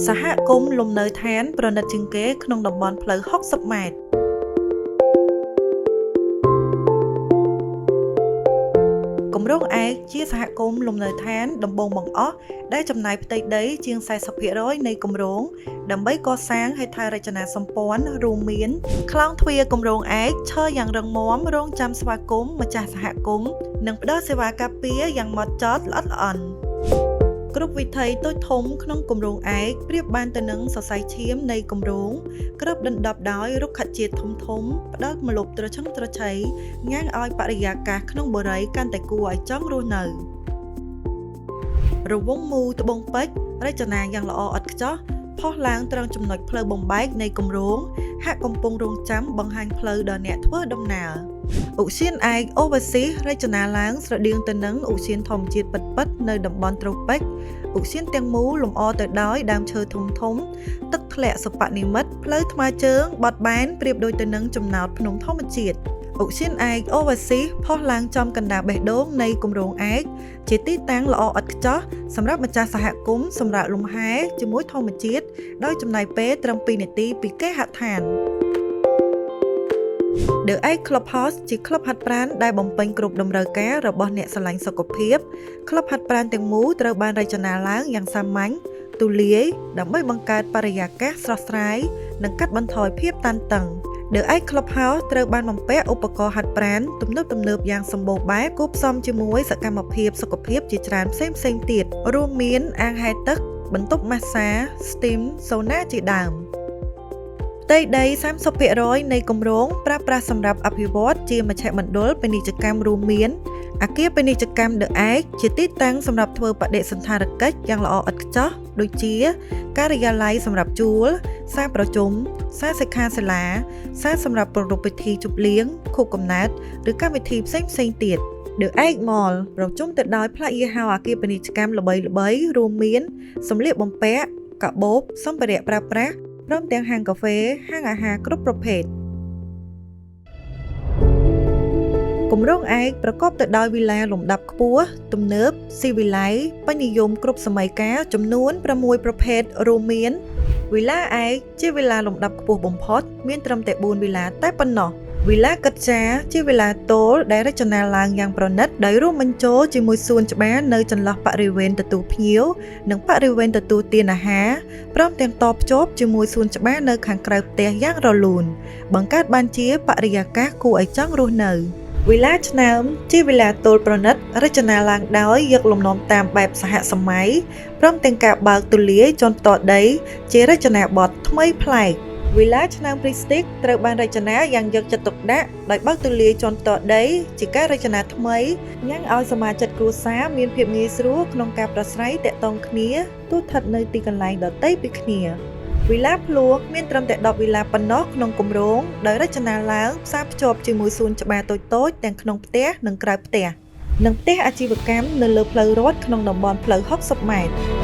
សហគមន៍លំនៅឋានប្រណិតជាងគេក្នុងតំបន់ផ្លូវ60 ម៉ែត្រគម្រោងឯកជាសហគមន៍លំនៅឋានដំបងបង្អស់ដែលចំណាយផ្ទៃដីជាង 40% នៃគម្រោងដើម្បីកសាងហេដ្ឋារចនាសម្ព័ន្ធរួមមានខ្លោងទ្វារគម្រោងឯកឈរយ៉ាងរឹងមាំរងចាំស្វាគមន៍ម្ចាស់សហគមន៍និងផ្ដល់សេវាការពារយ៉ាងម៉ត់ចត់ល្អិតល្អន់គ្រប់វិថីតូចធំក្នុងគម្រោងឯកប្រៀបបានទៅនឹងសរសៃឈាមនៃគម្រោងគ្របដណ្ដប់ដោយរុក្ខជាតិធំផ្ដល់ម្លប់ត្រឈឹងត្រឈៃញ៉ាំងឲ្យបរិយាកាសក្នុងបុរីកាន់តែគួរឲ្យចង់រស់នៅរវង់មូលត្បូងពេជ្ររចនាយ៉ាងល្អឥតខ្ចោះផុសឡើងត្រង់ចំណុចផ្លូវបំបែកនៃគម្រោងហាក់កំពុងរង់ចាំបង្ហាញផ្លូវដល់អ្នកធ្វើដំណើរឧទ្យានឯកអូវ៉ាស៊ីសរចនាឡើងស្រដៀងទៅនឹងឧទ្យានធម្មជាតិពិតៗនៅតំបន់ត្រូពិកឧទ្យានទាំងមូលលម្អទៅដោយដើមឈើធំទឹកធ្លាក់សុបនិមិត្តផ្លូវថ្មើរជើងបត់បែនប្រៀបដូចទៅនឹងចំណោតភ្នំធម្មជាតិឧទ្យានឯកអូវ៉ាស៊ីសផុសឡើងចំកណ្ដាលបេះដូងនៃគម្រោងឯកជាទីតាំងល្អឥតខ្ចោះសម្រាប់ម្ចាស់សហគមន៍សម្រាប់លំហែជាមួយធម្មជាតិដោយចំណាយពេលត្រឹម2នាទីពីគេហដ្ឋានThe Egg Clubhouse ជាក្លឹបហាត់ប្រាណដែលបំពេញគ្រប់តម្រូវការរបស់អ្នកស្រឡាញ់សុខភាពក្លឹបហាត់ប្រាណទាំងមូលត្រូវបានរចនាឡើងយ៉ាងសាមញ្ញទូលាយដើម្បីបង្កើតបរិយាកាសស្រស់ស្រាយនិងកាត់បន្ថយភាពតានតឹងThe Egg Clubhouse ត្រូវបានបំពាក់ឧបករណ៍ហាត់ប្រាណទំនើបយ៉ាងសម្បូរបែបគួបផ្សំជាមួយសកម្មភាពសុខភាពជាច្រើនផ្សេងទៀតរួមមានអាងហែលទឹកបន្ទប់ម៉ាស្សា Steam Sauna ជាដើមផ្ទៃដី 30% នៃគម្រោងប្រើប្រាស់សម្រាប់អភិវឌ្ឍជាមជ្ឈមណ្ឌលពាណិជ្ជកម្មរួមមានអគារពាណិជ្ជកម្ម The Egg ជាទីតាំងសម្រាប់ធ្វើបដិសណ្ឋារកិច្ចយ៉ាងល្អឥតខ្ចោះដូចជាការិយាល័យសម្រាប់ជួលសាលប្រជុំសាលសិក្ខាសាលាសាលសម្រាប់ប្រារព្ធពិធីជប់លៀងខួបកំណើតឬកម្មវិធីផ្សេងទៀតThe Egg Mall ប្រជុំទៅដោយផ្លាកយីហោអគារពាណិជ្ជកម្មល្បីៗរួមមានសម្លៀកបំពាក់កាបូបសម្ភារៈប្រើប្រាស់ព្រមទាំងហាងកាហ្វេហាងអាហារគ្រប់ប្រភេទគម្រោងឯកប្រកបទៅដោយវីឡាលំដាប់ខ្ពស់ទំនើបស៊ីវិល័យពេញនិយមគ្រប់សម័យកាលចំនួន6ប្រភេទរួមមានវីឡាឯកជាវីឡាលំដាប់ខ្ពស់បំផុតមានត្រឹមតែ4វីឡាតែប៉ុណ្ណោះវីឡាកិត្ចាជាវីឡាតូលដែលរចនាឡើងយ៉ាងប្រណិតដោយរួមបញ្ចូលជាមួយសួនច្បារនៅចន្លោះបរិវេណទទួលភ្ញៀវនិងបរិវេណទទួលទានអាហារព្រមទាំងតភ្ជាប់ជាមួយសួនច្បារនៅខាងក្រៅផ្ទះយ៉ាងរលូនបង្កើតបានជាបរិយាកាសគួរឲ្យចង់រស់នៅវីឡាឆ្នើមជាវីឡាតូលប្រណិតរចនាឡើងដោយយកលំនាំតាមបែបសហសម័យព្រមទាំងការបើកទូលាយជាន់ផ្ទាល់ដីជារចនាបថថ្មីប្លែកវីឡាឆ្នើមព្រីស្ទិកត្រូវបានរចនាយ៉ាងយកចិត្តទុកដាក់ដោយបើកទូលាយជាន់ផ្ទាល់ដីជាការរចនាថ្មីញ៉ាំងឲ្យសមាជិកគ្រួសារមានភាពងាយស្រួលក្នុងការប្រស្រ័យទាក់ទងគ្នាទោះស្ថិតនៅទីកន្លែងដទៃពីគ្នាវីឡាភ្លួងមានត្រឹមតែ10វីឡាប៉ុណ្ណោះក្នុងគម្រោងដោយរចនាឡើងផ្សារភ្ជាប់ជាមួយសួនច្បារតូចៗទាំងក្នុងផ្ទះនិងក្រៅផ្ទះនិងផ្ទះអាជីវកម្មនៅលើផ្លូវរដ្ឋក្នុងតំបន់ផ្លូវ60 ម៉ែត្រ